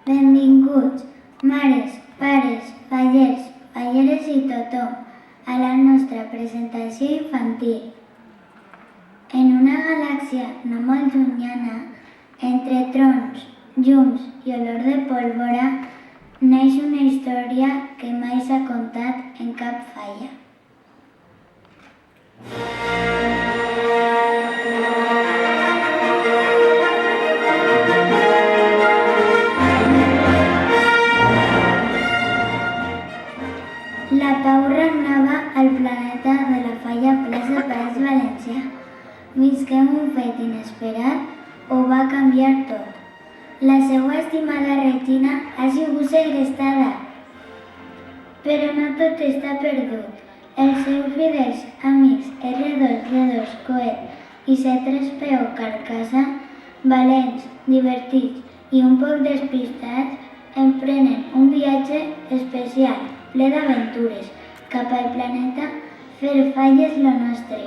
Benvinguts, mares, pares, fallers, falleres i tothom, a la nostra presentació infantil. En una galàxia no molt llunyana, entre trons, llums i olor de pólvora, neix una història que mai s'ha contat en cap falla. La pau regnava al planeta de la Falla Plaça País Valencià, fins que un fet inesperat ho va canviar tot. La seva estimada Regina ha sigut segrestada. Però no tot està perdut. Els seus fidels amics R2-D2 Coet i C3PO Carcassa, valents, divertits i un poc despistats, emprenen un viatge especial, ple d'aventures, cap al planeta Fairfalles lo nostre.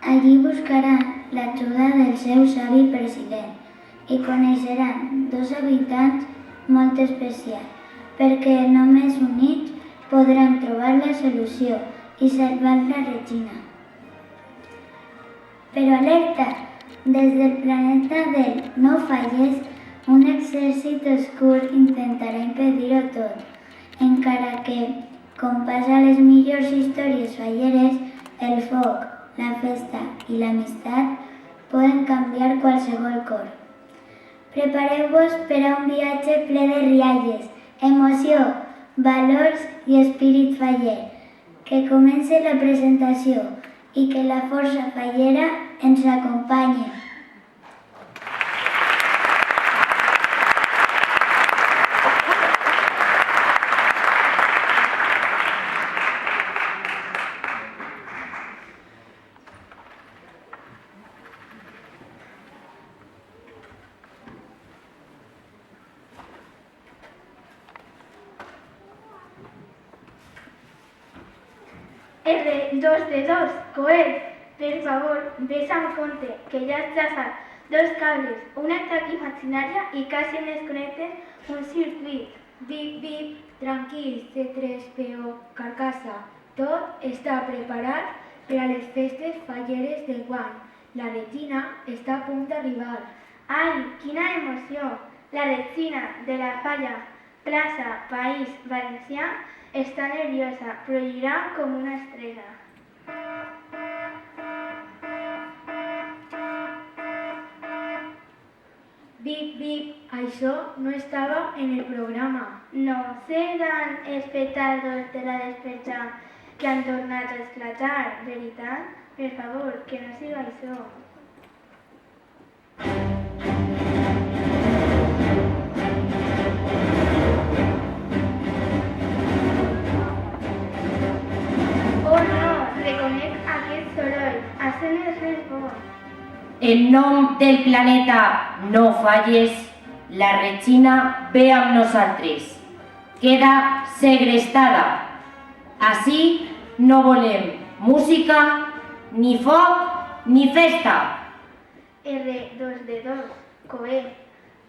Allí buscaran l'ajuda del seu savi president i coneixeran dos habitants molt especials, perquè només units podran trobar la solució i salvar la Regina. Però alerta! Des del planeta del No Falles, un exèrcit oscur intentarà impedir-ho tot, encara que, com passa a les millors històries falleres, el foc, la festa i l'amistat poden canviar qualsevol cor. Prepareu-vos per a un viatge ple de rialles, emoció, valors i espírit faller. Que comence la presentació i que la força fallera ens acompanyi. R2-D2 Coet, per favor, ves amb compte, que ja has traçat dos cables, una traca imaginària i quasi en desconnectes un circuit. Bip, bip, tranquils, C3PO Carcassa, tot està preparat per a les festes falleres del guany. La Regina està a punt d'arribar. Ai, quina emoció! La Regina de la Falla Plaça País Valencià està nerviosa, però irà com una estrella. Bip, bip, això no estava en el programa. No, seran els petardos de la desperta que han tornat a esclatar, veritat? Per favor, que no siga això. En nom del planeta No Falles, la Regina ve amb nosaltres. Queda segrestada. Així no volem música, ni foc, ni festa. R2-D2 Coet,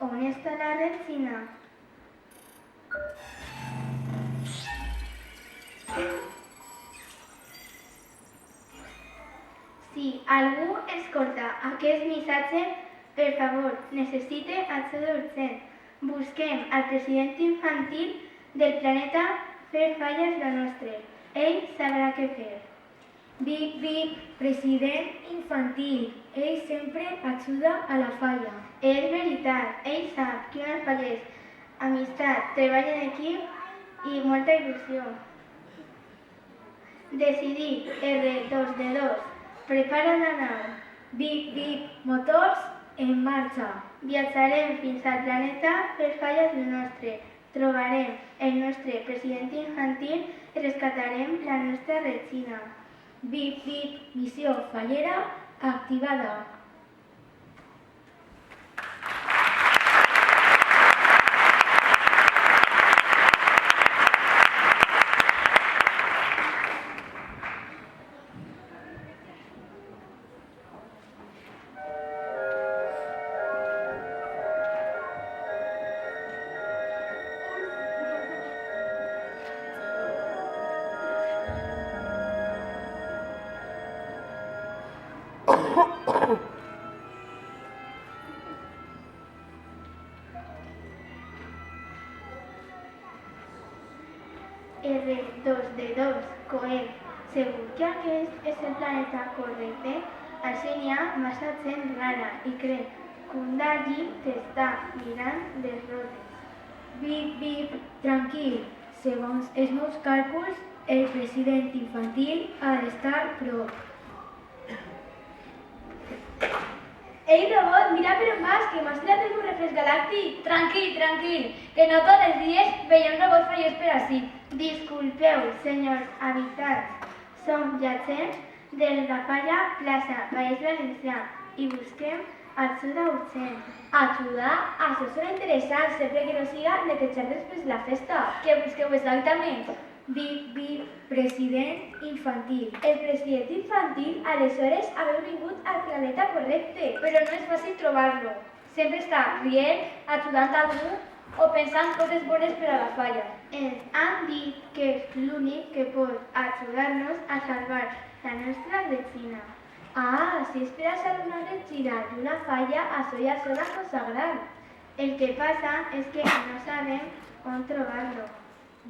on està la Regina? Si algú escolta aquest missatge, per favor, necessite ajuda urgent. Busquem al president infantil del planeta Fairfalles lo nostre. Ell sabrà què fer. Bip, bip, president infantil. Ell sempre ajuda a la falla. És veritat, ell sap que unes falles, amistat, treball en equip i molta il·lusió. Decidit, R2-D2. Prepara la nau. Bip, bip, motors en marxa. Viatjarem fins al planeta Fairfalles lo nostre. Trobarem el nostre president infantil i rescatarem la nostra Regina. Bip, bip, missió fallera activada. que aquest és el planeta correcte, així n'hi ha massa gent rara i crec que un d'allí t'està mirant les rodes. Bip, bip, tranquil. Segons els meus càlculs, el president infantil ha d'estar prop. Ei, robot, mira per on vas, que m'has tirat el meu refresc galàctic. Tranquil, tranquil, que no tots els dies veiem robots fallers per ací. Disculpeu, senyors habitants, som viatgers de la Falla Plaça, País Valencià, i busquem ajuda urgent. Ajuda? Això sona interessant, sempre que no siga netejar després de la festa. Què busqueu exactament? Bip, bip, president infantil. El president infantil, aleshores, haveu vingut al planeta correcte, però no és fàcil trobar-lo. Sempre està rient, ajudant algú o pensant coses bones per a la falla. Ens han dit que és l'únic que pot ajudar-nos a salvar la nostra vecina. Ah, si és per a salvar una regina i una falla, això ja sona cosa gran. El que passa és que no sabem on trobar-lo.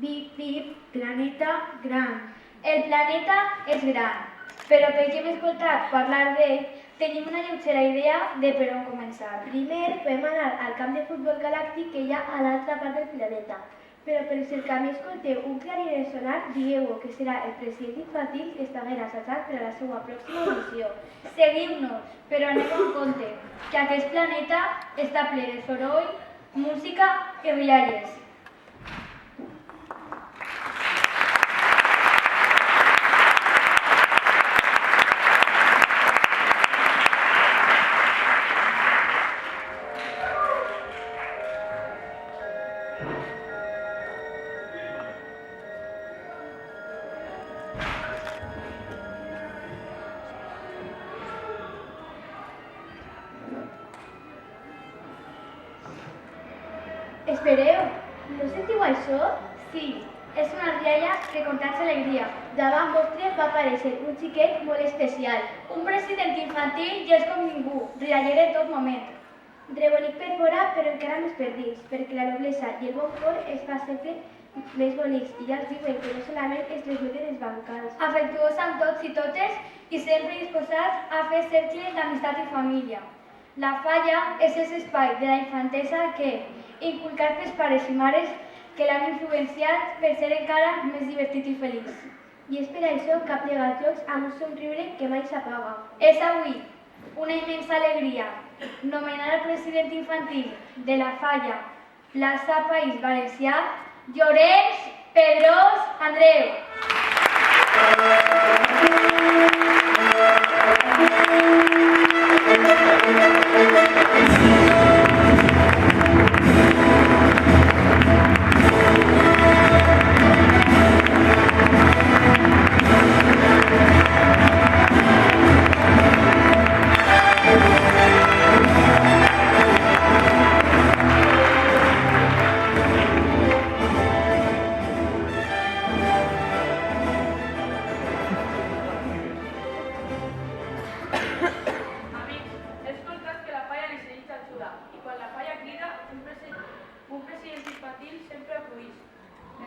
Bip, bip, planeta gran. El planeta és gran, però pel que hem escoltat parlar d'ell, tenim una lleugera idea de per on començar. Primer podem anar al camp de futbol galàctic que hi ha a l'altra part del planeta. Però per si el camí escolteu un clarinet sonar, digueu que serà el president infantil que està ben assajat per a la seva pròxima missió. Seguim-nos, però anem amb compte, que aquest planeta està ple de soroll, música i rialles. Espereu, no sentiu això? Sí, és una rialla que contagia alegria. Davant vostre va aparèixer un xiquet molt especial. Un president infantil ja és com ningú, rialler en tot moment. Rebonic per fora, però encara més per dins, perquè la noblesa i el bon cor es fa sempre més bonics i ja els diuen que no solament es desveten els bancals. Afectuós amb tots i totes i sempre disposats a fer cercles d'amistat i família. La falla és aquest espai de la infantesa que, inculcat pels pares i mares, que l'han influenciat per ser encara més divertit i feliç. I és per això que ha plegat jocs amb un somriure que mai s'apaga. És avui una immensa alegria nomenar el president infantil de la Falla Plaça País Valencià, Llorenç Pedrós Andreu.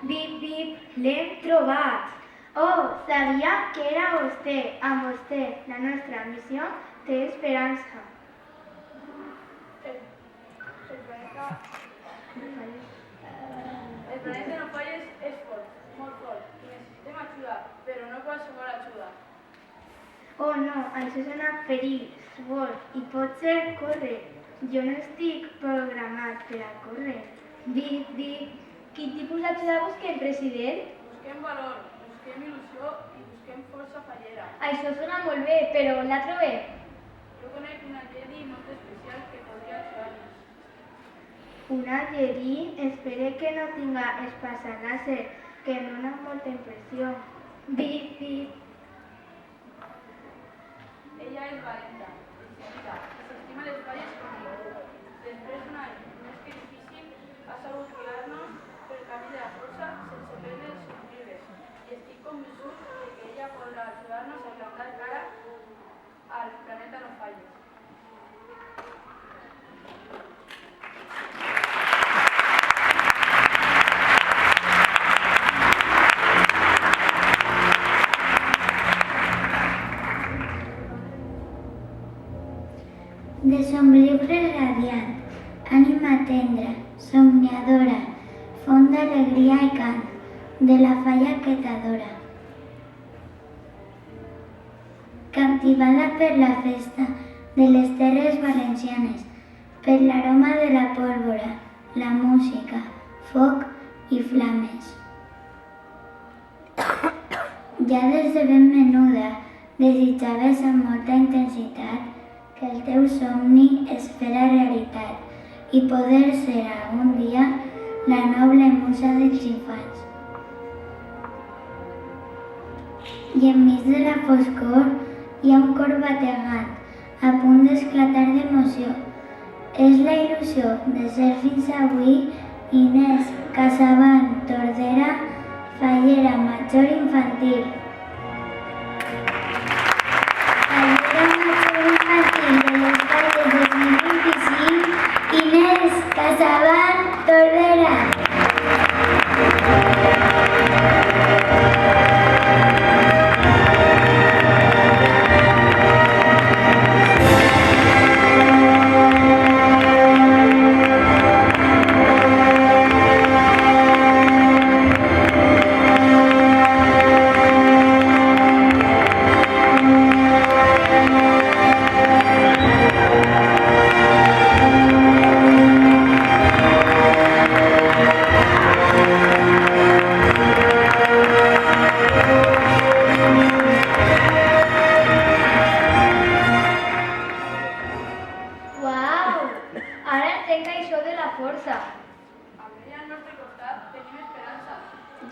Bip, bip, l'hem trobat. Oh, sabia que era vostè. Amb vostè, la nostra missió té esperança. El planeta no falles és fort, molt fort, i necessitem ajuda, però no qualsevol ajuda. Oh no, això és una perill, fort, i pot ser córrer. Jo no estic programat per a córrer. Bip, bip, quin tipus d'ajuda busquem, president? Busquem valor, busquem il·lusió i busquem força fallera. Això sona molt bé, però on la trobem? Jo conec una Jedi molt especial que podria ajudar-nos. Una Jedi, espere que no tinga espasa láser, que em dona molta impressió. Bip, bip. Ella és valenta, decidida, i s'estima les falles com ningú. Després d'un any més que difícil, ha sabut guiar-nos pel camí de la força sense perdre els somriures. I estic convençut que ella podrà ajudar-nos a plantar cara al planeta no falles. de somriure radiant, ànima tendra, somniadora, font d'alegria i cant, de la falla que t'adora. Captivada per la festa de les terres valencianes, per l'aroma de la pólvora, la música, foc i flames. Ja des de ben menuda desitjaves amb molta intensitat que el teu somni es fera realitat i poder ser algun dia la noble musa dels infants. I enmig de la foscor hi ha un cor bategant, a punt d'esclatar d'emoció. És la il·lusió de ser fins avui Inés Casabant Tordera, fallera major infantil. Fallera major infantil de les Falles 2025, Inés Casabant Tordera.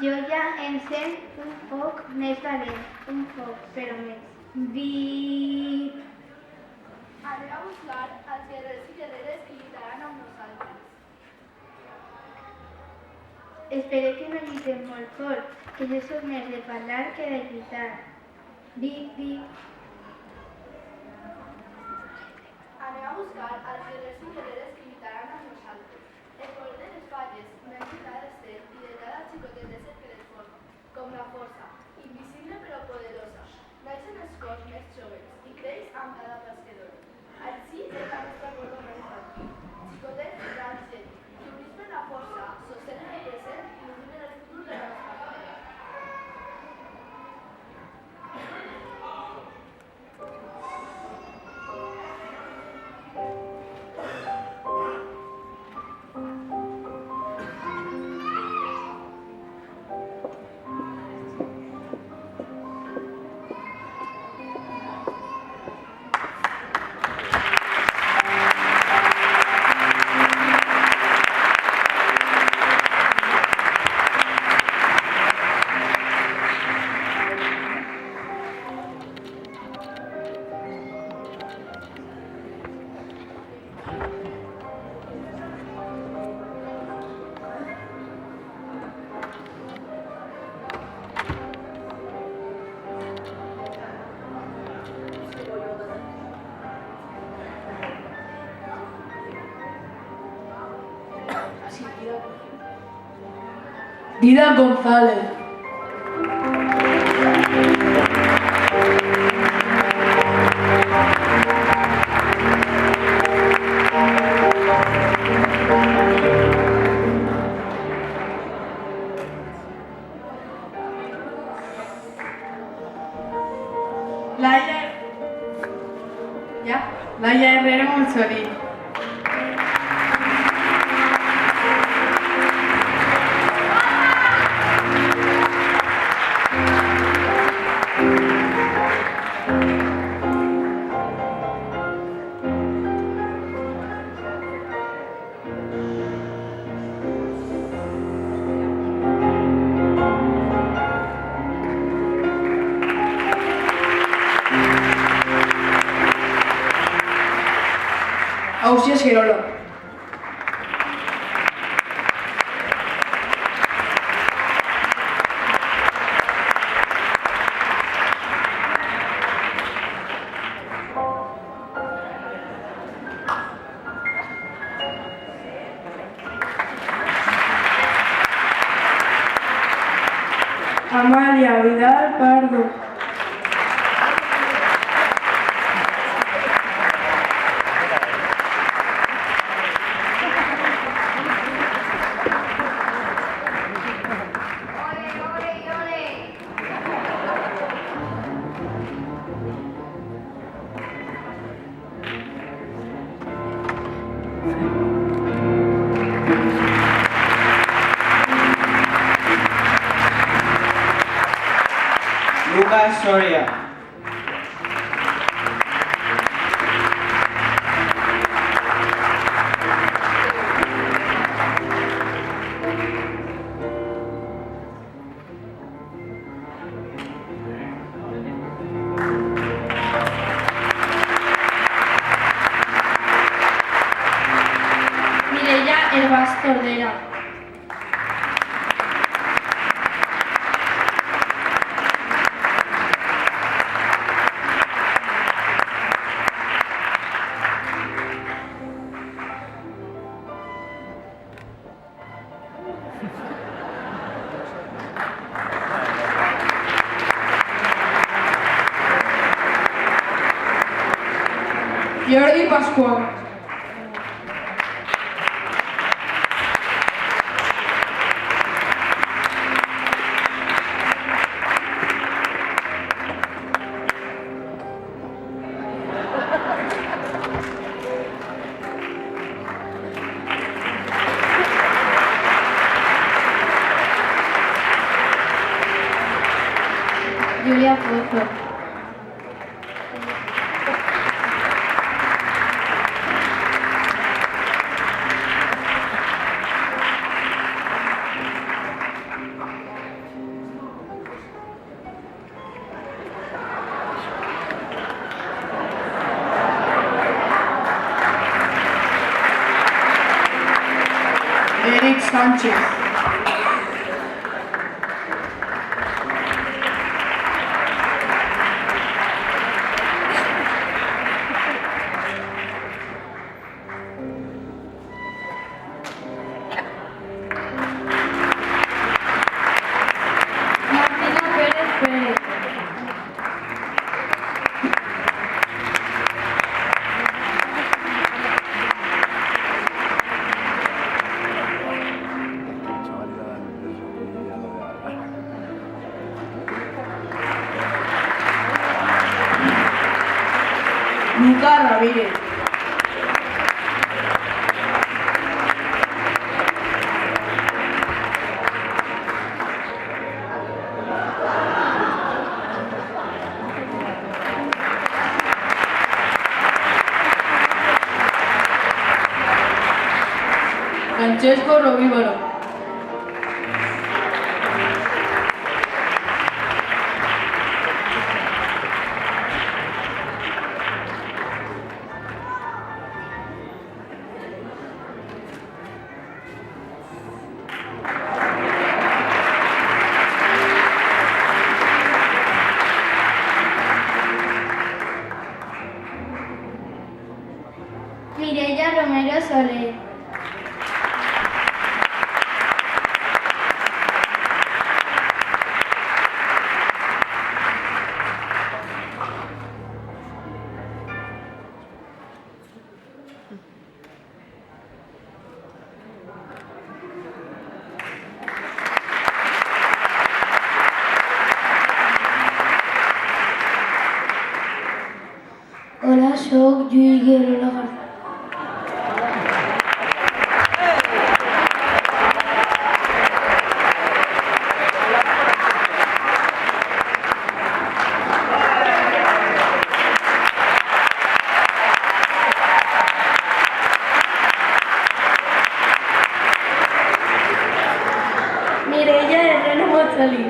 Jo ja encenc un foc més valent, un foc, però més. Vip! Anem a buscar els guerrers i guerreres que lluitaran amb nosaltres. Espero que no lluitem molt fort, que jo soc més de parlar que de lluitar. Vip, vip! Anem a buscar els guerrers i guerreres que lluitaran amb nosaltres. El poder de les falles, una entitat d'estel i de cada xicotet de ser que les forma, com la força, invisible però poderosa. Naixen els cors més joves i creix amb cada pas que dona. Així és la nostra corda més infantil. Xicotets grans gent, que units per la força, sostenen el present i il·luminen el futur de la nostra família. Dida González. Laia Herrera Montsori. Ausias Girola. Amalia Vidal Pardo. Nicolás Soria. Mireia Herbàs Tordera. Jordi Pascual. Julia Pozo. Eric Sánchez. Martina Pérez Pérez. Lucas Ramírez. Francesco Rovívaro. Mireia Romero Soler. Hola, soc Lluís Guerrero García. Mireia Herrero Motzalí.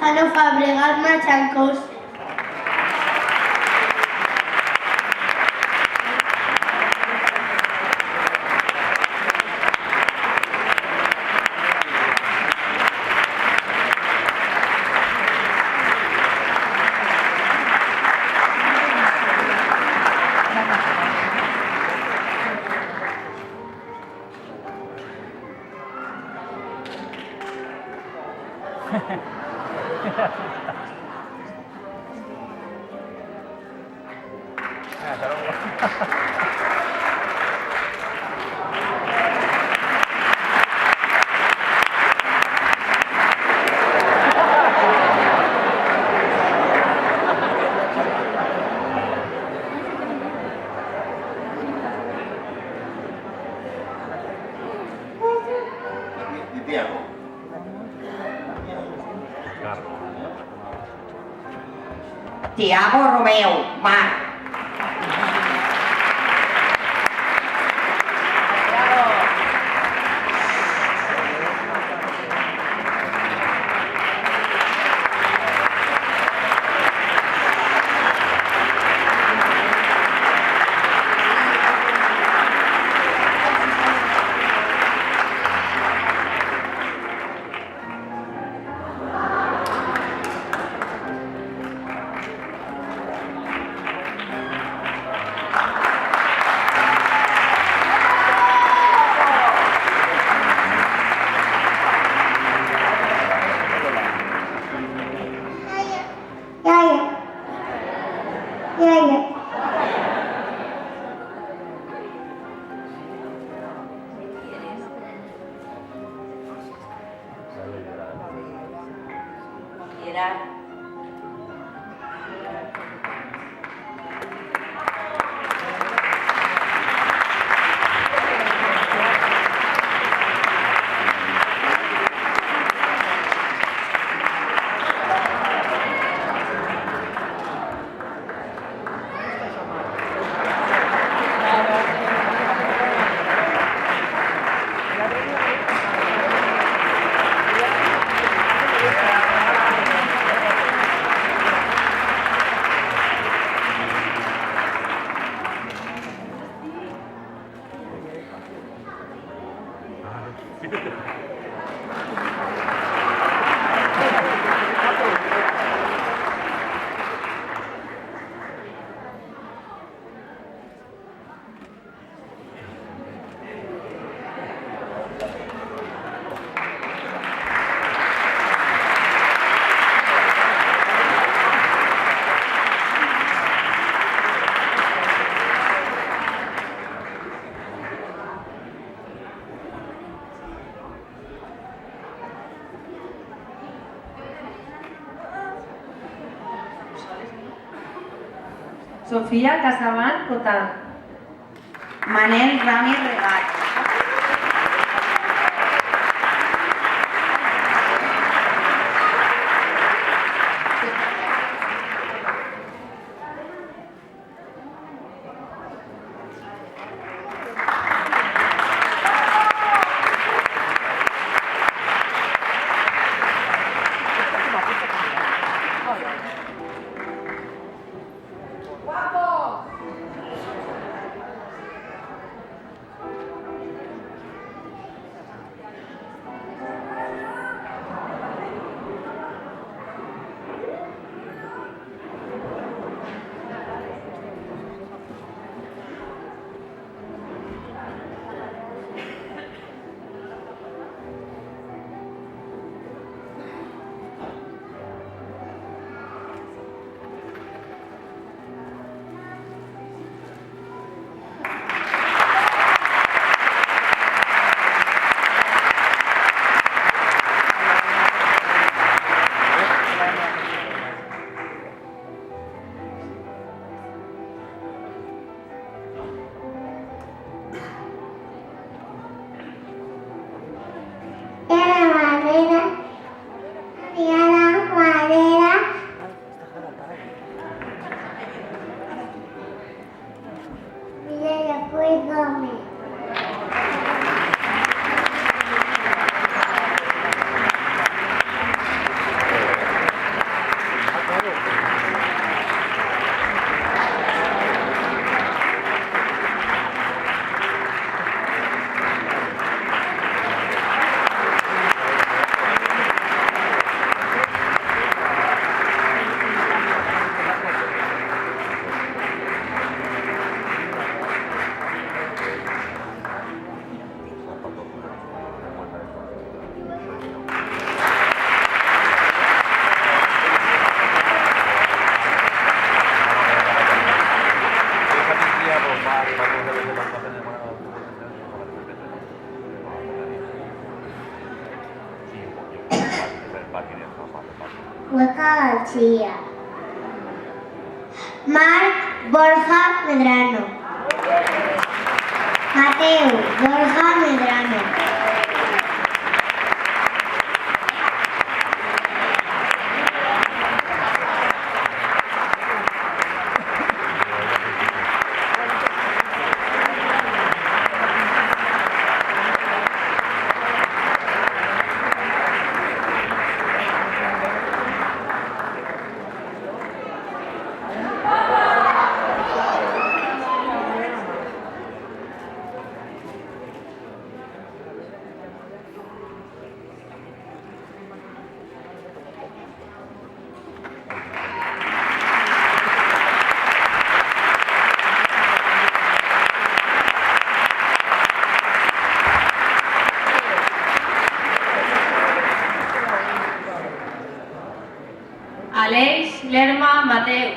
Jano Fabregat Machancos. Tiago Romeo, Mar. Sofía Casabán Cotán. Manel Rami Regat. Borja García. Marc Borja Medrano. Mateu Borja Medrano. Aleix Lerma Mateu.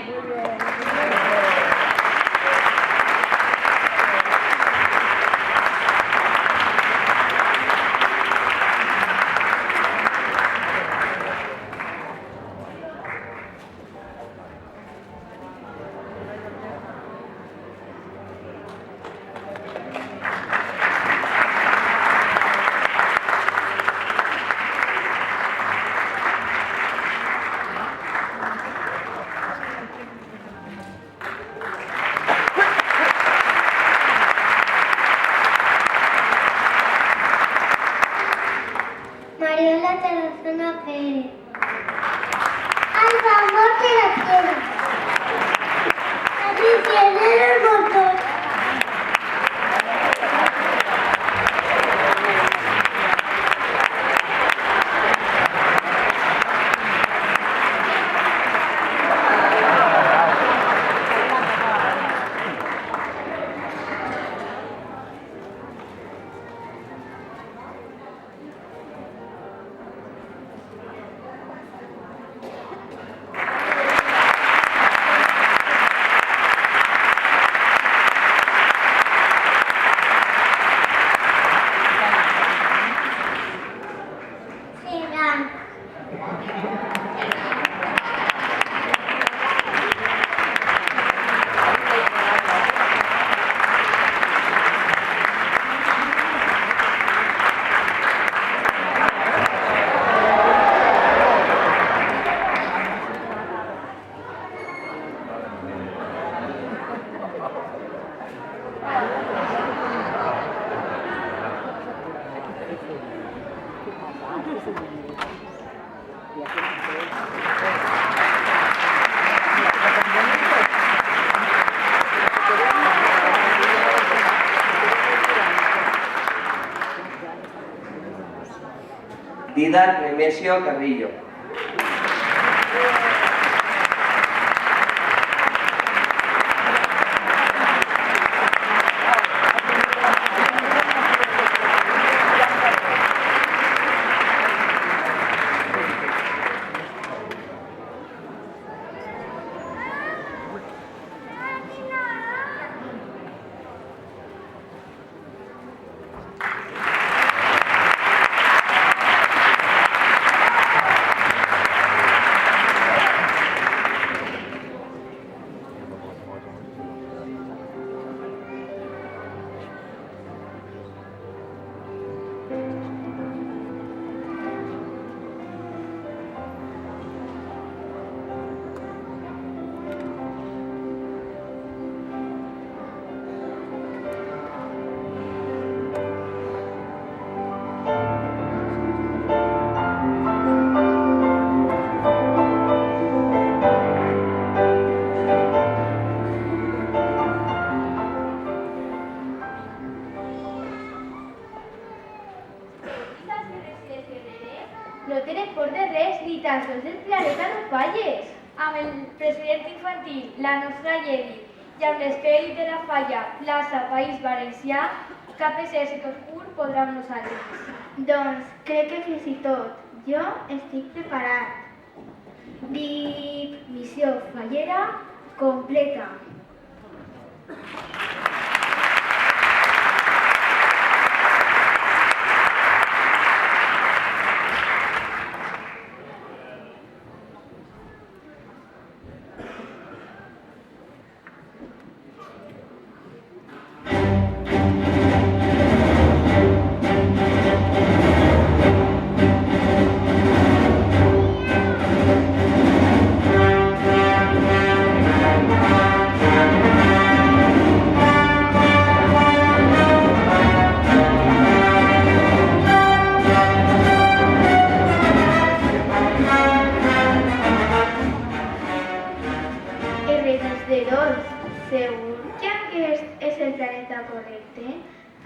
Mariola Tarazona Pérez. Alba Morte la Piedra. Patricia Herrera el Motor. Dídac Nemesio Carrillo. No tenen por de res, ni tan sols del planeta no falles. Amb el president infantil, la nostra llei, i amb l'esperit de la falla, plaça, País Valencià, cap exèrcit oscur podrà amb nosaltres. Doncs crec que fins i tot jo estic preparat. Vip, missió fallera completa. Segur que aquest és el planeta correcte?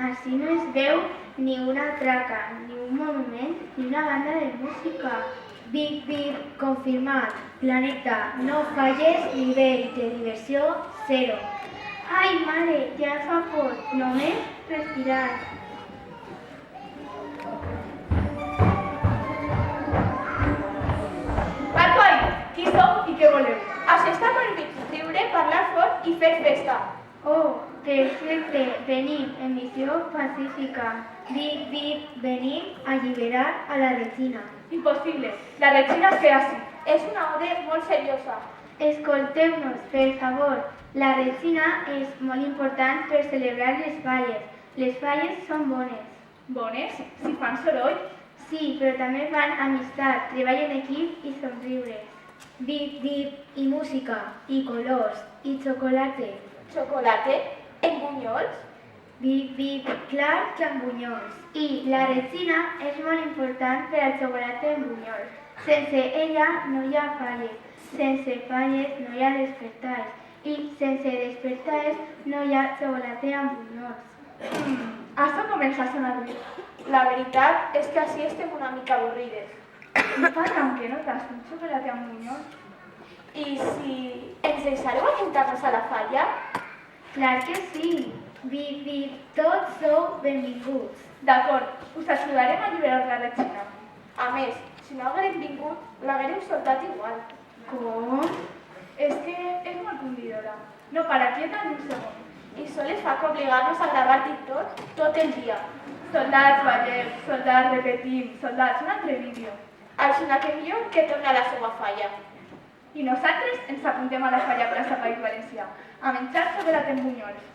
Així no es veu ni una traca, ni un moviment, ni una banda de música. Bip, bip, confirmat. Planeta, no falles, nivell de diversió 0. Ai, mare, ja em fa por. Només respirar. Coi, qui sou i què voleu? Això està per riure, parlar fort i fer festa. Oh, perfecte. Venim en missió pacífica. Bip, bip, venim a alliberar a la Regina. Impossible. La Regina es ve així. És una ode molt seriosa. Escolteu-nos, per favor. La Regina és molt important per celebrar les falles. Les falles són bones. Bones? Si fan soroll? Sí, però també fan amistat, treball en equip i somriures. Bip, bip, i música, i colors, i xocolate. Xocolate? En bunyols? Bip, bip, clar que amb bunyols. I la Regina és molt important per al xocolate en bunyols. Sense ella no hi ha falles. Sense falles no hi ha despertars. I sense despertars no hi ha xocolate amb bunyols. Això comença a sonar bé. La veritat és que així estem una mica avorrides. No passa que no t'has un xocolate amb bunyols? I si ens deixareu apuntar-nos a la falla? Clar que sí. Bip, bip, tots sou benvinguts. D'acord, us ajudarem a alliberar la Regina. A més, si no haguérem vingut, l'haguéreu soltat igual. Com? És que és molt convidora. No para quieta ni un segon. I sols fa que obligar-nos a gravar TikTok tot el dia. Soldats, ballem, soldats, repetim, soldats, un altre vídeo. Així que millor que torna a la seva falla. I nosaltres ens apuntem a la falla plaça País Valencià, a menjar xocolate amb bunyols.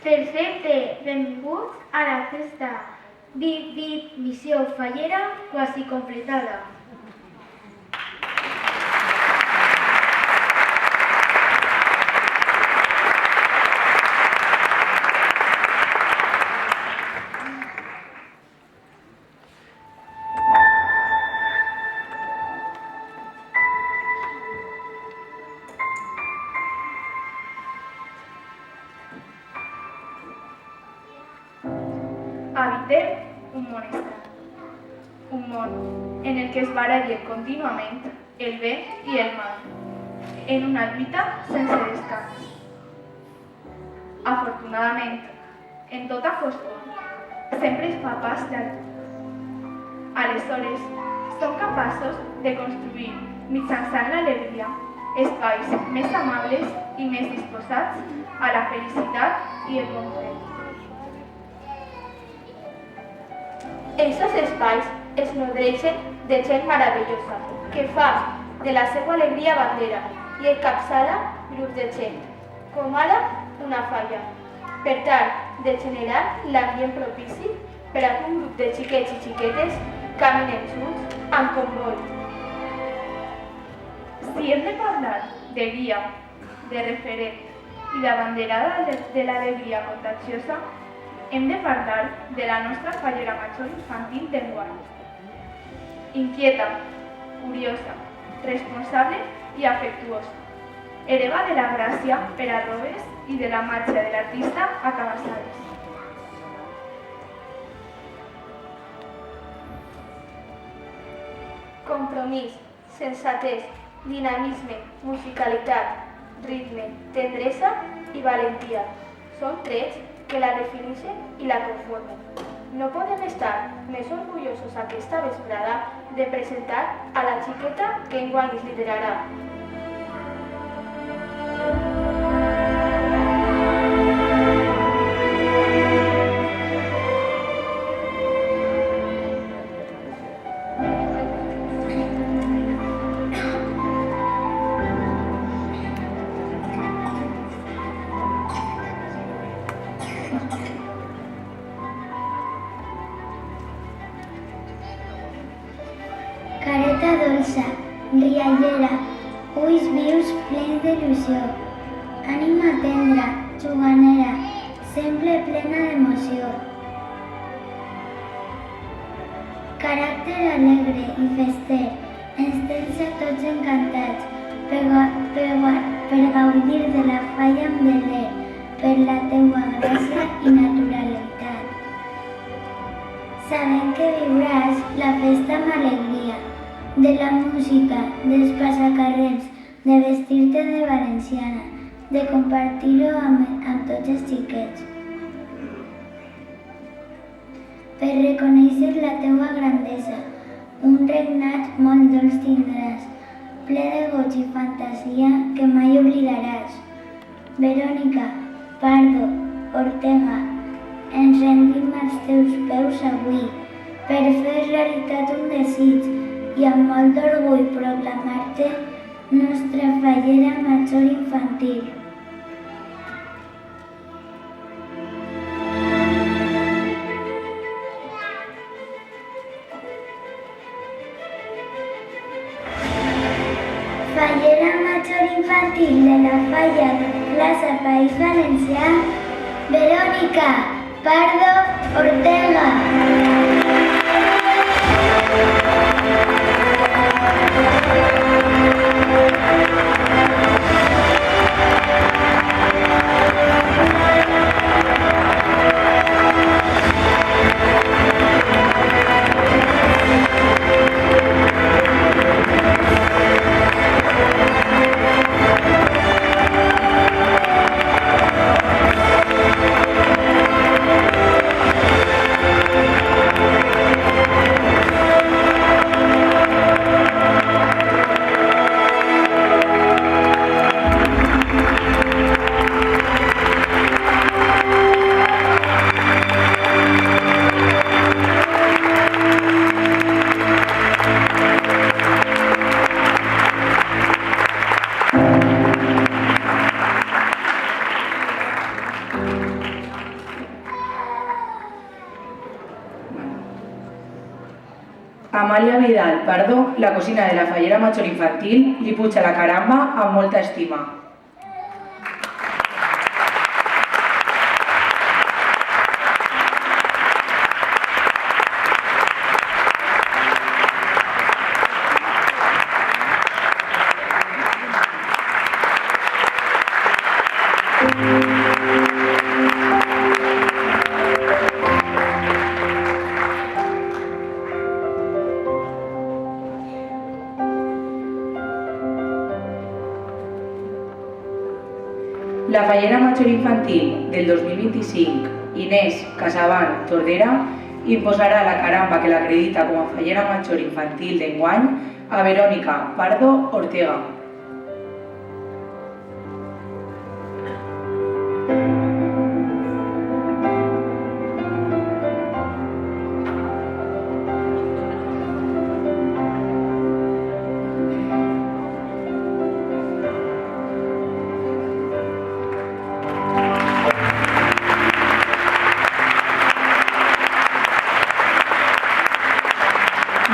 Perfecte, benvinguts a la festa. Bip, bip, missió fallera quasi completada. Habitem un món estrany. Un món en el que es barallen contínuament el bé i el mal, en una lluita sense descans. Afortunadament, en tota foscor, sempre es fa pas de llum. Aleshores, som capaços de construir, mitjançant l'alegria, espais més amables i més disposats a la felicitat i el bon fer. Aquests espais es nodreixen de gent meravellosa, que fa de la seva alegria bandera i encapçala grups de gent, com ara una falla, per tal de generar l'ambient propici per a que un grup de xiquets i xiquetes caminen junts en comboi. Si hem de parlar de guia, de referent i d'abanderada de l'alegria contagiosa, hem de parlar de la nostra fallera major infantil d'enguany. Inquieta, curiosa, responsable i afectuosa. Hereva de la gràcia per a robes i de la màgia de l'artista a Cabassades. Compromís, sensatez, dinamisme, musicalitat, ritme, tendresa i valentia. Són trets que la defineixen i la conformen. No podem estar més orgullosos aquesta vesprada de presentar a la xiqueta que enguany es liderarà. Careta dolça, riallera, ulls vius plens d'il·lusió, ànima tendra, juganera, sempre plena d'emoció. Caràcter alegre i fester, ens tens a tots encantats, per per gaudir de la falla amb deler, per la teua gràcia i naturalitat. Sabem que viuràs la festa amb alegria, de la música, dels passacarrers, de vestir-te de valenciana, de compartir-ho amb tots els xiquets. Per reconèixer la teua grandesa, un regnat molt dolç tindràs, ple de goig i fantasia que mai oblidaràs. Verònica, Pardo, Ortega, ens rendim als teus peus avui per fer realitat un desig i amb molt d'orgull proclamar-te nostra fallera major infantil. Fallera major infantil de la Falla de Plaça País Valencià, Verònica Pardo Ortega. Amàlia Vidal Pardo, la cosina de la fallera major infantil, li puja la caramba amb molta estima. La fallera major infantil del 2025, Inés Casabant Tordera, imposarà la caramba que l'acredita com a fallera major infantil d'enguany a Verònica Pardo Ortega.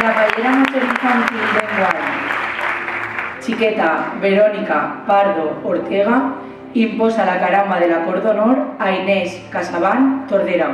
La fallera major infantil d'enguany, xiqueta Verònica Pardo Ortega, imposa la caramba de la Cor d'Honor a Inés Casabant Tordera.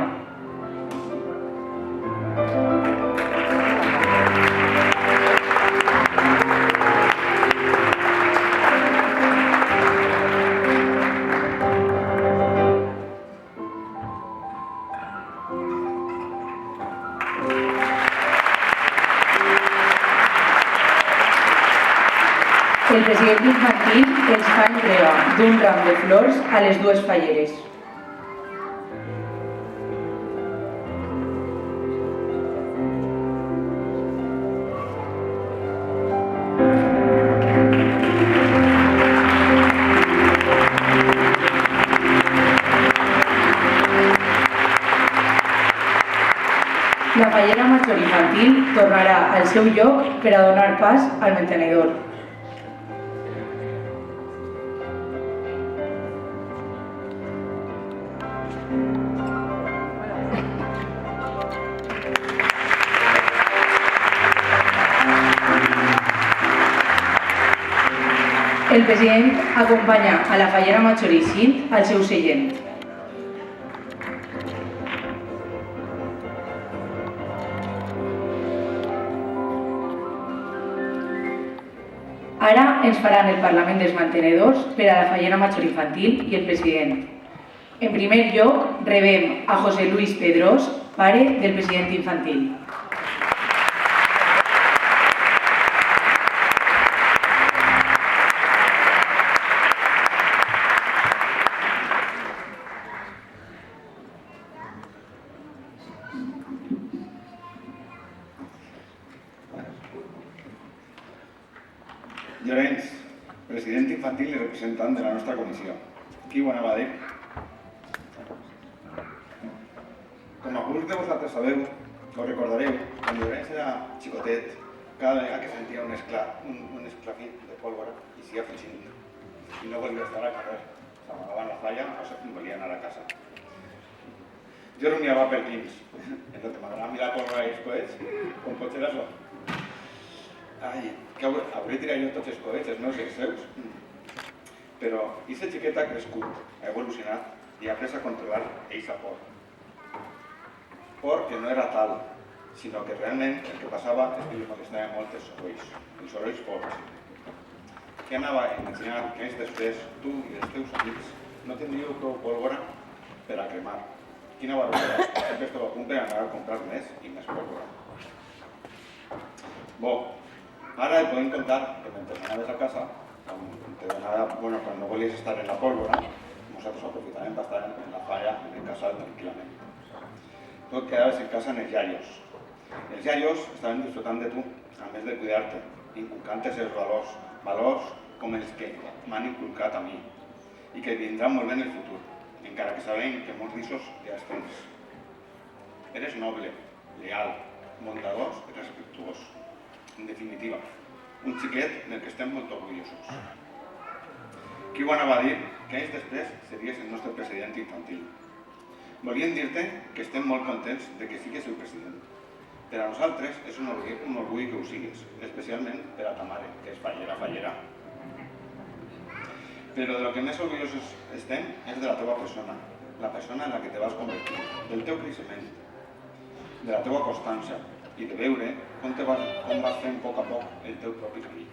El president infantil els fa entrega d'un ram de flors a les dues falleres. La fallera major infantil tornarà al seu lloc per a donar pas al mantenedor. El president acompanya a la fallera major eixint al seu seient. Ara ens faran el Parlament dels Mantenedors per a la Fallera Major Infantil i el president. En primer lloc, rebem a José Luis Pedrós, pare del president infantil. Llorenç, president infantil i representant de la nostra comissió. Qui ho anava a dir? Com alguns de vosaltres sabeu, o recordareu, quan Llorenç era xicotet, cada vegada que sentia un esclafit de pólvora i s'hi afegint. I no volia estar al carrer. S'amagava en la falla o volia anar a casa. Jo rumiava per dins. En lo que m'agrada a mi la pólvora i els coets, com pot ser això? Ai, que hauré tirat jo tots els coets, els meus i els seus. Però aquesta xiqueta ha crescut, ha evolucionat i ha après a controlar eixa por. Por que no era tal, sinó que realment el que passava és que li molestaven molt els sorolls forts. Que anava a imaginar que anys després tu i els teus amics no tindríeu prou pólvora per a cremar. Quina barbaridad, sempre estava a punt d'anar a comprar més i més pólvora. Bo, ara et podem contar que mentre anaves a casa, quan no volies estar en la pólvora, nosaltres aprofitarem per estar en la falla, en el casal, tranquil·lament. Tu et quedaves en casa en els iaios. Els iaios estaven disfrutant de tu, a més de cuidar-te, inculcant-te els valors com els que m'han inculcat a mi, i que vindran molt bé en el futur, encara que sabem que molts d'ixos ja els tens. Eres noble, leal, bondadós i respectuós. En definitiva, un xiquet del que estem molt orgullosos. Qui ho anava a dir que anys després series el nostre president infantil. Volíem dir-te que estem molt contents de que sigues el president. Per a nosaltres és un orgull que ho sigues, especialment per a ta mare, que és fallera. Però de lo que més orgullosos estem és de la teva persona, la persona en la que te vas convertir, del teu creixement, de la teva constància i de veure com vas fent a poc el teu propi camí.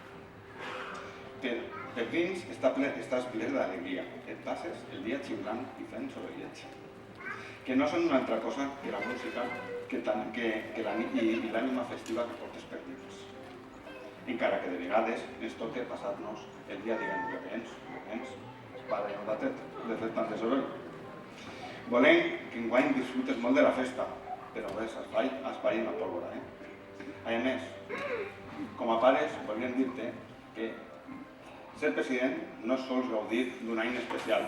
Per dins estàs ple d'alegria, et passes el dia xiulant i fent sorollets, que no són una altra cosa que la música i l'ànima festiva que portes per dins. Encara que de vegades ens toca passar-nos el dia dient Llorenç, pare, no de fer tant de soroll. Volem que enguany disfrutes molt de la festa, però res, espai en la pólvora. A més, com a pares, volíem dir-te que ser president no és sols gaudir d'un any especial,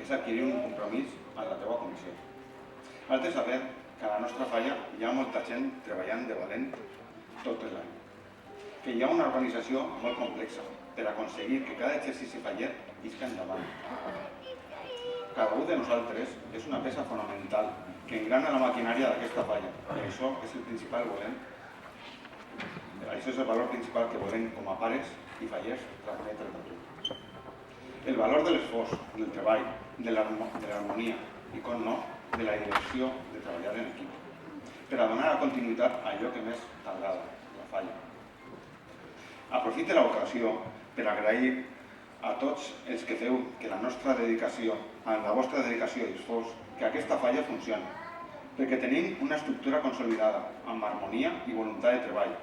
és adquirir un compromís amb la teva comissió. Has de saber que a la nostra falla hi ha molta gent treballant de valent tot l'any, que hi ha una organització molt complexa per aconseguir que cada exercici faller isca endavant. Cada un de nosaltres és una peça fonamental que engrana la maquinària d'aquesta falla, i això és el valor principal que volem com a pares i fallers transmetre a tu. El valor de l'esforç, del treball, de l'harmonia i, com no, de la direcció de treballar en equip, per a donar la continuïtat a allò que més t'agrada, la falla. Aprofite l'ocasió per agrair a tots els que feu que la vostra dedicació i esforç, que aquesta falla funcioni, perquè tenim una estructura consolidada, amb harmonia i voluntat de treball,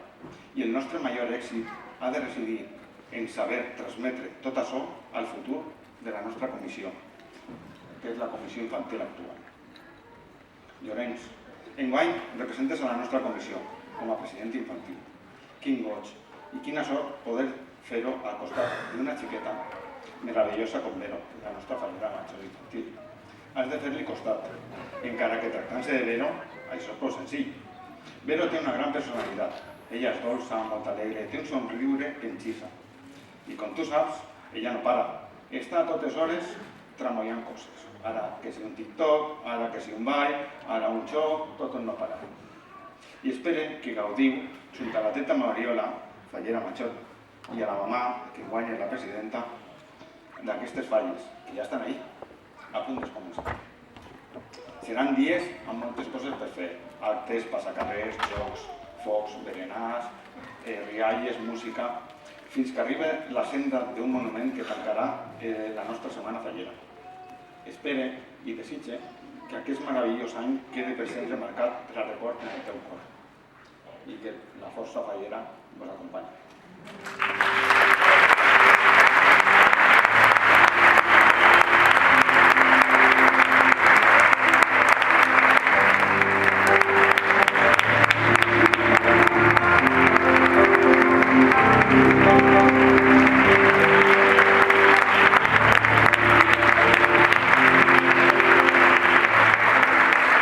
i el nostre major èxit ha de residir en saber transmetre tot això al futur de la nostra comissió, que és la comissió infantil actual. Llorenç, enguany representes a la nostra comissió com a president infantil. Quin goig i quina sort poder fer-ho al costat d'una xiqueta meravellosa com Vero, la nostra fallera major infantil. Has de fer-li costat, encara que tractant-se de Vero, això és prou senzill. Vero té una gran personalitat. Ella és dolça, molt alegre, té un somriure que enxissa. I com tu saps, ella no para. Està a totes hores tramollant coses. Ara que si un TikTok, ara que si un ball, ara un xoc, tot no para. I espere que gaudiu, junt a la teta Mariola, fallera major, i a la mamà, que enguany és la presidenta, d'aquestes falles, que ja estan ahí, a punt de començar. Seran dies amb moltes coses per fer, actes, passacarrers, jocs, focs, berenars, rialles, música, fins que arriba la senda d'un monument que tancarà la nostra setmana fallera. Espere i desitge que aquest meravellós any quedi per sempre marcat per a record en el teu cor i que la força fallera vos acompanyi.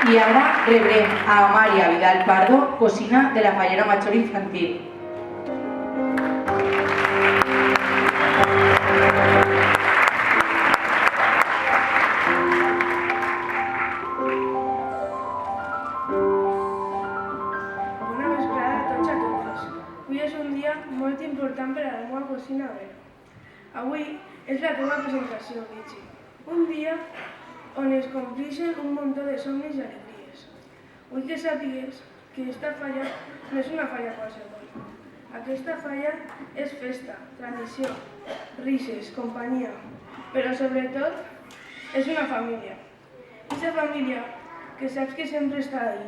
Y ahora rebrem a Amalia Vidal Pardo, cocina de la Fallera Major Infantil. Bona vesprada a tots i a totes. Avui és un dia molt important per a la meva cosina Vera. Avui és la teva presentació, Vichy. Un dia on es complixen un muntó de somnis i alegries. Vull que sàpigues que aquesta falla no és una falla qualsevol. Aquesta falla és festa, tradició, rises, companyia, però sobretot és una família. Aquesta família que saps que sempre està ahí,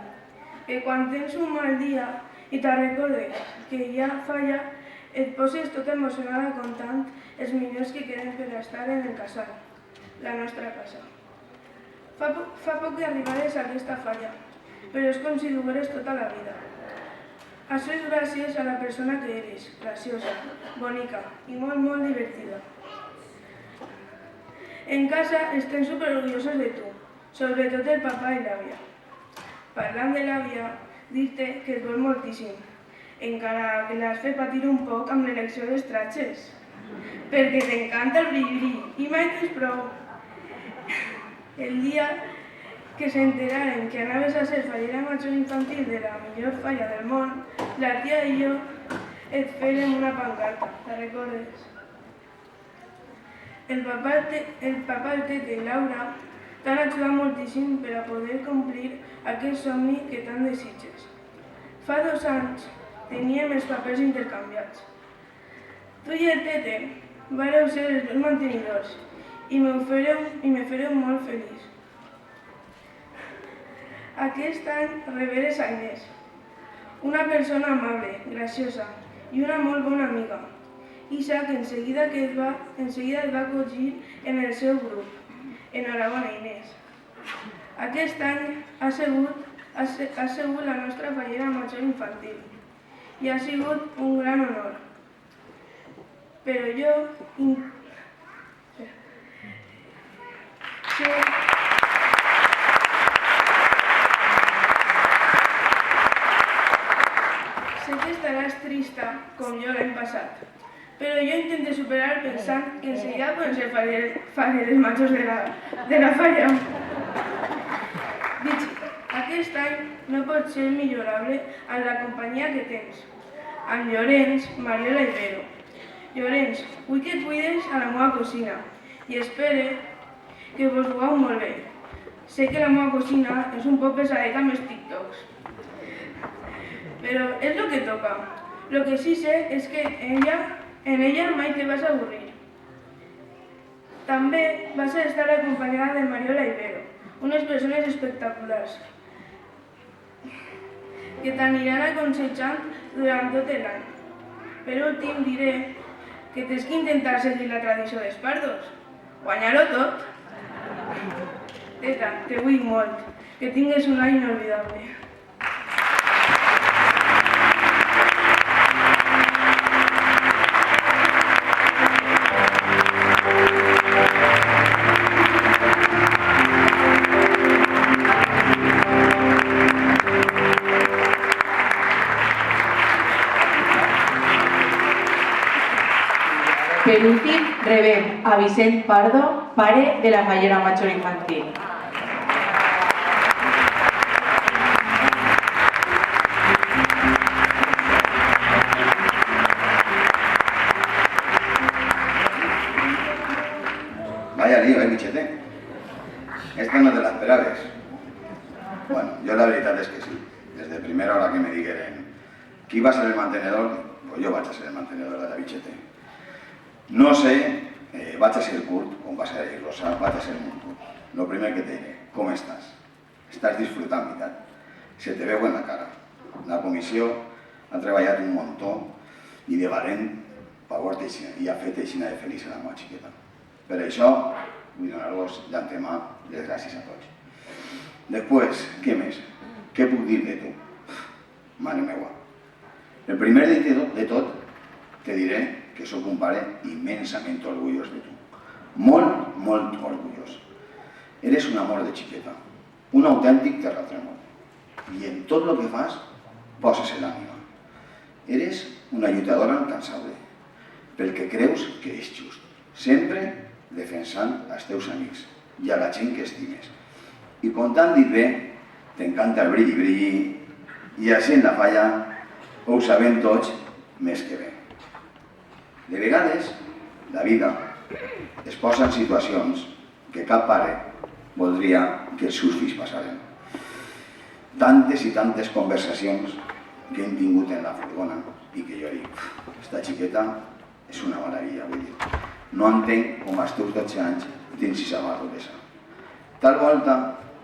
que quan tens un mal dia i te'n recordes que hi ha falla, et poses tota emocionada contant els minuts que queden per estar en el casal, la nostra casa. Fa poc que arribares a aquesta falla, però és com si dugueres tota la vida. Això és gràcies a la persona que eres, graciosa, bonica i molt, molt divertida. En casa estem superorgullosos de tu, sobretot el papa i l'àvia. Parlant de l'àvia, dir-te que et vol moltíssim, encara que l'has fet patir un poc amb l'elecció dels tratges, perquè t'encanta el brilli i mai tens prou. El dia que s'enteraren que anaves a ser fallera major infantil de la millor falla del món, la tia i jo et fèrem una pancarta, la recordes? El papa, el Tete i Laura t'han ajudat moltíssim per a poder complir aquest somni que tant desitges. Fa 2 anys teníem els papers intercanviats. Tu i el Tete vareu ser els meus mantenidors i me fareu molt feliç. Aquest any reberes a Inés, una persona amable, graciosa i una molt bona amiga. Isa, que enseguida et va acollir en el seu grup. Enhorabona, Inés. Aquest any ha sigut la nostra fallera major infantil i ha sigut un gran honor. Però jo sé que estaràs trista, com jo l'any passat, però jo intento superar pensant que enseguida poden ser falleres majors de la falla. Vichy, aquest any no pot ser millorable amb la companyia que tens, amb Llorenç, Mariola i Vero. Llorenç, vull que cuides a la meva cosina i espere que vos jugueu molt bé. Sé que la meva cosina és un poc pesadeta amb els TikToks, però és el que toca. Lo que sí sé és que en ella mai te vas avorrir. També vas a estar acompanyada de Mariola i Vero, unes persones espectaculars, que t'aniran aconsejant durant tot l'any. Per últim diré que tens que intentar seguir la tradició dels pardos, guanyar-ho tot. Teta, te vull molt, que tingues un any inolvidable. Per últim, rebem a Vicent Pardo, pare de la fallera major infantil. Vaya lío, bichete. Esta no te la esperabas. Bueno, yo la veritat és que sí. Desde primera hora que me digueren qui va a ser el mantenedor, pues yo vaig a ser el mantenedor de la bichete. No sé, vaig a ser curt, com va ser Rosa, vaig a ser molt curt. Lo primer que te diré, com estàs? Estàs disfrutant, veritat? Se te veu en la cara. La comissió ha treballat un muntó i de valent per veure i ha fet aixina de feliç a la meva xiqueta. Per això vull donar-vos d'antemà les gràcies a tots. Després, què més? Què puc dir de tu? Mare meua. El primer de tot, te diré que sóc un pare immensament orgullós de tu. Molt, molt orgullós. Eres un amor de xiqueta, un autèntic terratrèmol. I en tot el que fas, poses l'ànima. Eres una lluitadora incansable, perquè creus que és just. Sempre defensant els teus amics i a la gent que estimes. I com t'han dit bé, t'encanta el brilli-brilli i així en la falla ho sabem tots més que bé. De vegades, la vida es posa en situacions que cap pare voldria que els seus fills passaren. Tantes i tantes conversacions que hem tingut en la furgona i que jo dic, esta xiqueta és una meravella, vull dir. No entenc com als teus 12 anys tens aquesta maduresa. Tal volta,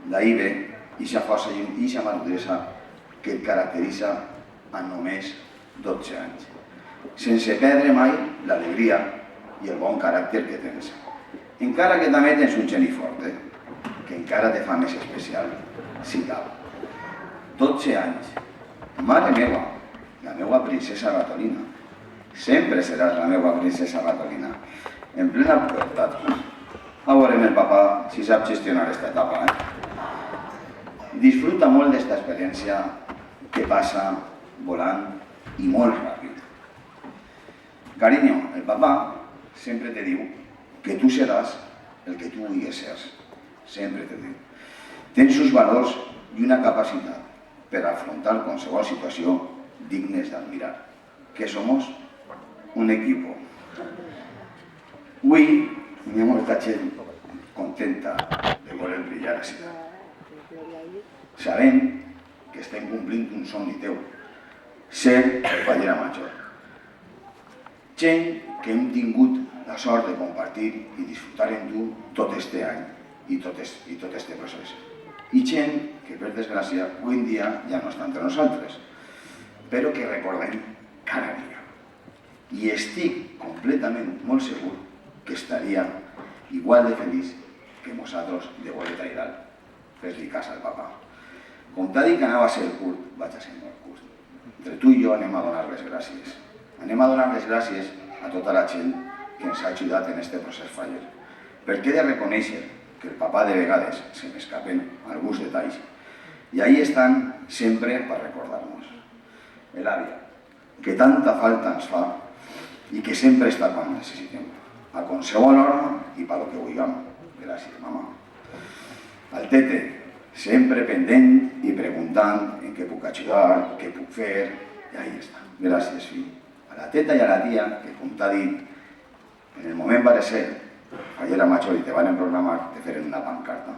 d'ahir ve aquesta força i aquesta maduresa que et caracteritza a només 12 anys, sense perdre mai l'alegria i el bon caràcter que tens. Encara que també tens un geni fort, que encara te fa més especial, si cal. 12 anys. Mare meva, la meva princesa ratolina. Sempre seràs la meva princesa ratolina. En plena pubertat. A veurem el papà si sap gestionar aquesta etapa. Disfruta molt d'esta experiència que passa volant i molt ràpid. Carinyo, el papà sempre te diu que tu seràs el que tu vulguis ser. Sempre te diu. Tens uns valors i una capacitat per afrontar qualsevol situació dignes d'admirar. Que somos un equipo. Avui hi ha molta gent contenta de voler brillar a ciutat. Sabem que estem complint un somni teu, ser fallera major. Gent que hem tingut la sort de compartir i disfrutar amb tu tot este any i tot este procés. I gent que, per desgràcia, avui en dia ja no està entre nosaltres, però que recordem cada dia. I estic completament molt segur que estaria igual de feliç que nosaltres de voler trair fer-li cas al papà. Com t'ha dit que anava a ser curt, vaig a ser molt curt. Entre tu i jo anem a donar les gràcies. Anem a donar les gràcies a tota la gent que ens ha ajudat en aquest procés faller. Perquè he de reconèixer que el papà de vegades se m'escapen alguns detalls i ahí estan sempre per recordar-nos. L'àvia, que tanta falta ens fa i que sempre està quan necessitem, a qualsevol hora i per lo que vulguem. Gràcies, mama. Al tete, sempre pendent i preguntant en què puc ajudar, què puc fer, i ahí està. Gràcies, fill. A la teta i a la tia, que com t'ha dit, en el moment va ser fallera major i te van programar de fer una pancarta.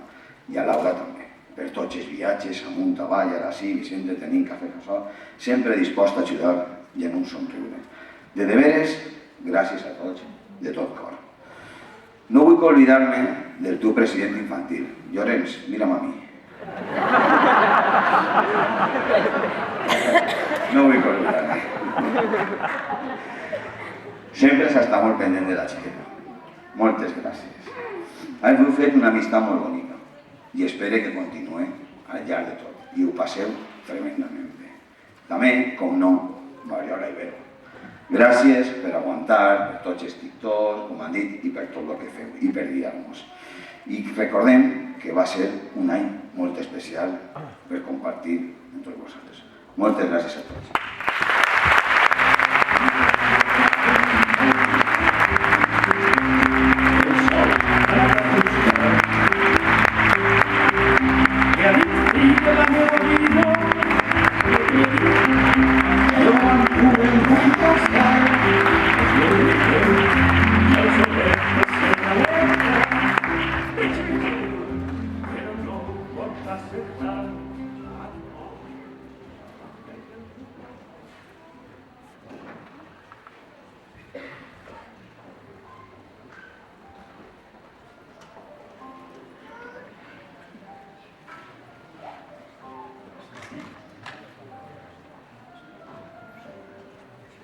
I a Laura també. Per tots els viatges, amunt, avall, ara sí, Vicente, tenim que fer això, sempre dispost a ajudar i en un somriure. De deberes, gràcies a tots, de tot cor. No vull oblidar-me del teu president infantil. Llorenç, mira'm a mi. No vull oblidar-me. Sempre s'està molt pendent de la xiqueta. Moltes gràcies. Heu fet una amistat molt bonica i espero que continuï al llarg de tot i ho passeu tremendament bé. També, com no, Mariola Ibero. Gràcies per aguantar, per tots els TikToks, com han dit, i per tot el que feu, i per guiar-nos. I recordem que va ser un any molt especial per compartir amb tots vosaltres. Moltes gràcies a tots.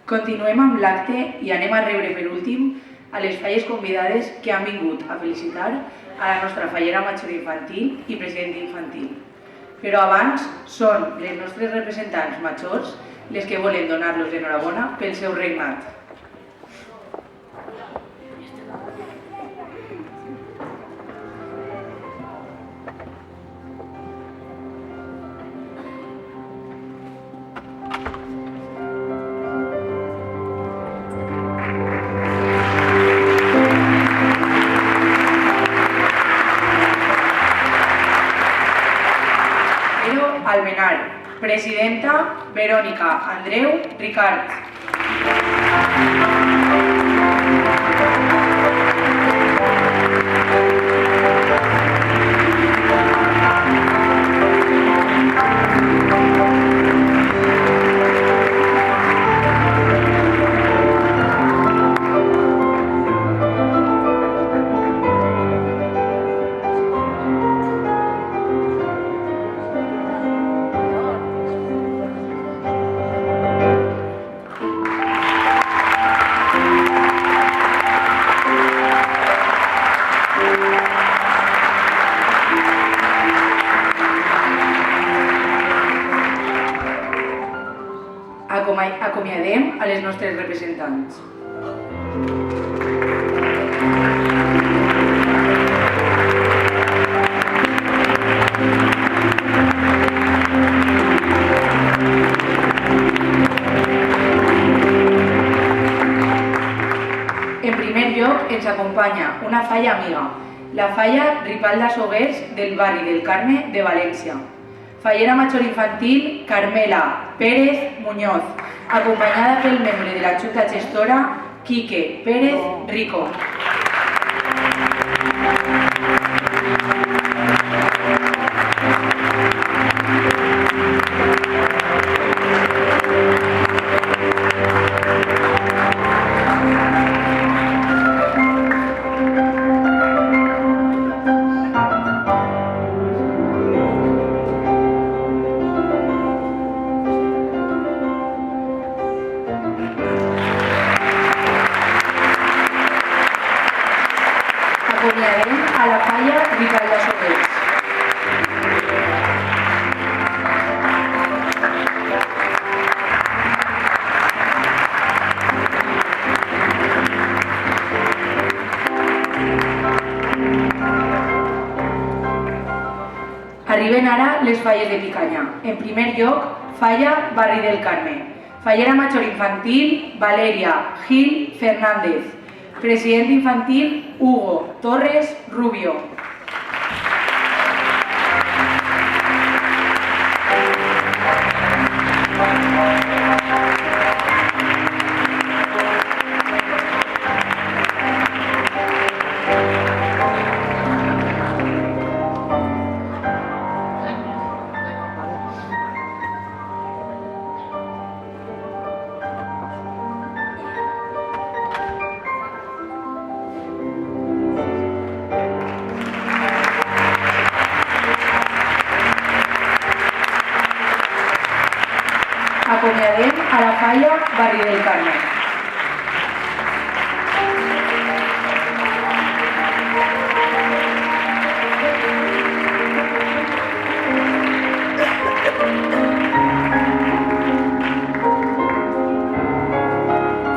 Continuem amb l'acte i anem a rebre per últim a les falles convidades que han vingut a felicitar a la nostra fallera major infantil i presidenta infantil. Però abans són les nostres representants majors les que volen donar-los l'enhorabona pel seu regnat. Almenar, presidenta Verónica Andreu Ricard. Acomiadem a les nostres representants. En primer lloc ens acompanya una falla amiga, la falla Ripalda Soguers del barri del Carme de València. Fallera major infantil Carmela Pérez Muñoz, acompanyada pel membre de la Junta Gestora Quique Pérez Rico. Acomiadem a la falla Ripalda Soguers. Arriben ara les falles de Picanya. En primer lloc, falla Barri del Carme. Fallera major infantil Valeria Gil Fernández. President infantil Hugo Torres Rubio. Acomiadem a la falla Barri del Carme.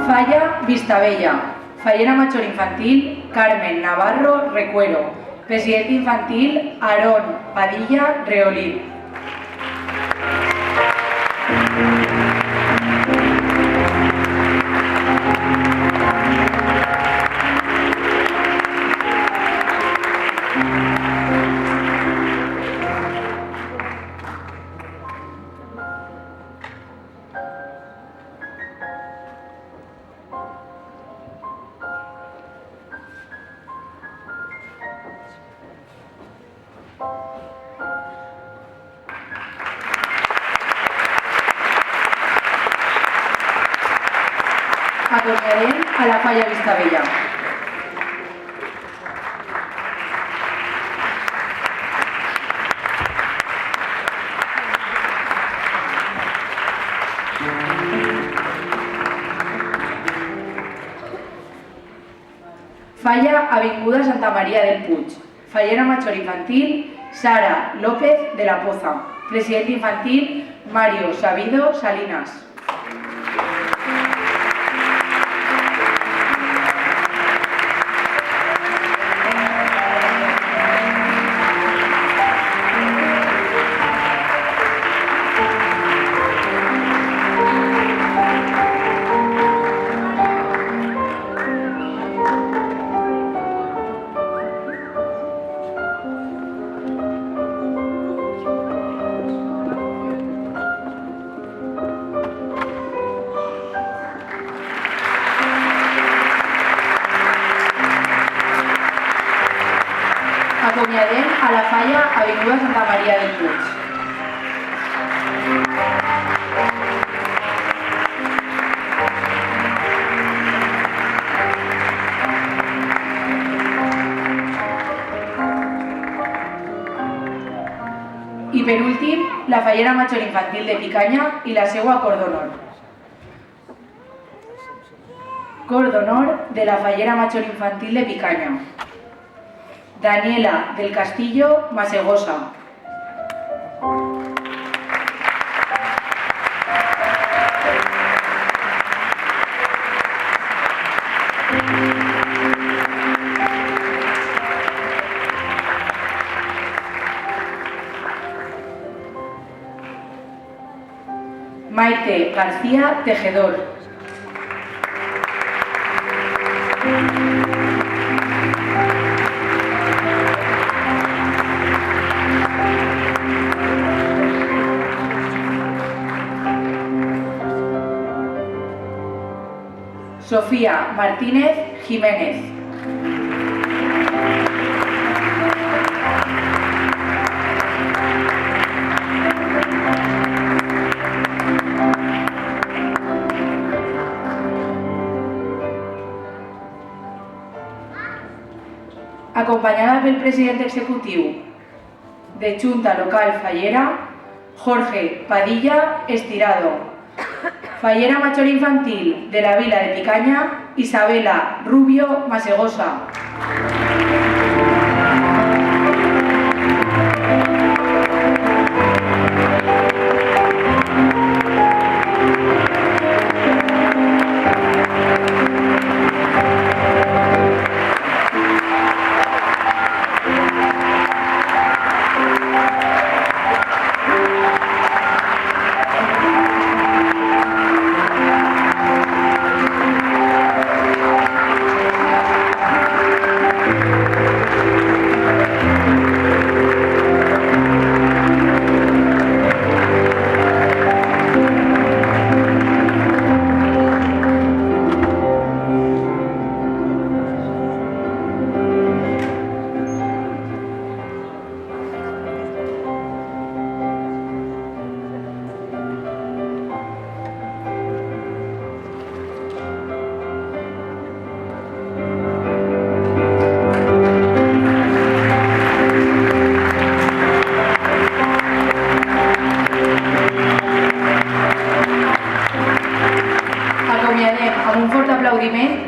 Falla Vistabella. Fallera major infantil Carmen Navarro Recuero. President infantil Aarón Padilla Reolí. Acomiadem a la falla Vistabella. Falla Avinguda Santa María del Puig. Fallera Major Infantil Sara López de la Poza. Presidente Infantil Mario Sabido Salinas. Acomiadem a la Falla Avinguda Santa María del Puig. I per últim, la Fallera Major Infantil de Picanya i la seua Cor d'Honor. Cor d'Honor de la Fallera Major Infantil de Picanya. Daniela del Castillo Masegosa. Maite García Tejedor. Sofía Martínez Jiménez. Acompanyada pel president executiu de Junta Local Fallera, Jorge Padilla Estirado. Fallera Major Infantil de la Vila de Picanya, Isabela Rubio Masegosa.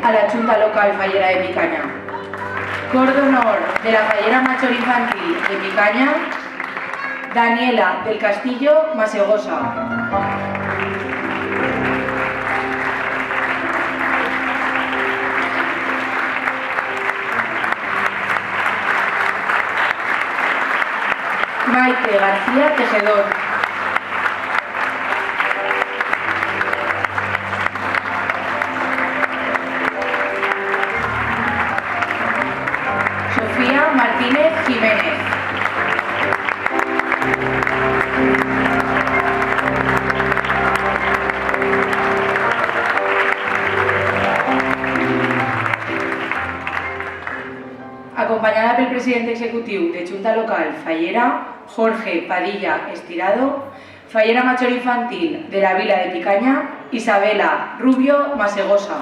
A la Junta Local Fallera de Picanya. Cor d'Honor de la Fallera Major Infantil de Picanya, Daniela del Castillo Masegosa. Maite García Tejedor. Martínez Jiménez. Acompanyada pel president executiu de Junta Local Fallera, Jorge Padilla Estirado, Fallera Major Infantil de la Vila de Picanya, Isabela Rubio Masegosa.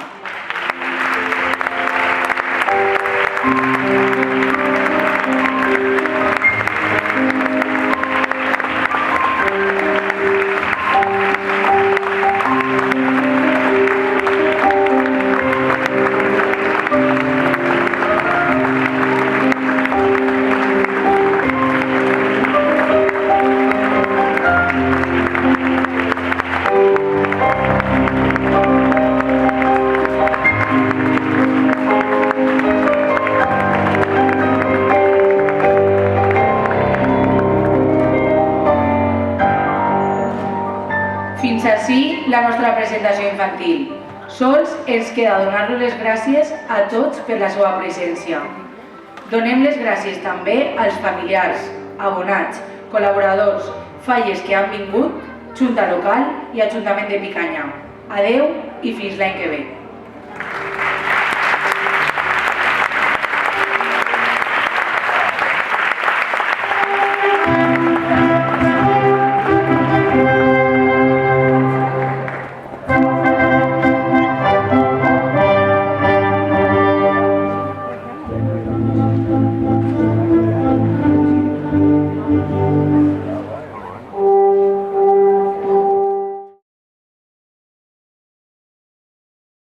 ací la nostra presentació infantil. Sols ens queda donar-los les gràcies a tots per la seva presència. Donem les gràcies també als familiars, abonats, col·laboradors, falles que han vingut, Junta Local i Ajuntament de Picanya. Adeu i fins l'any que ve.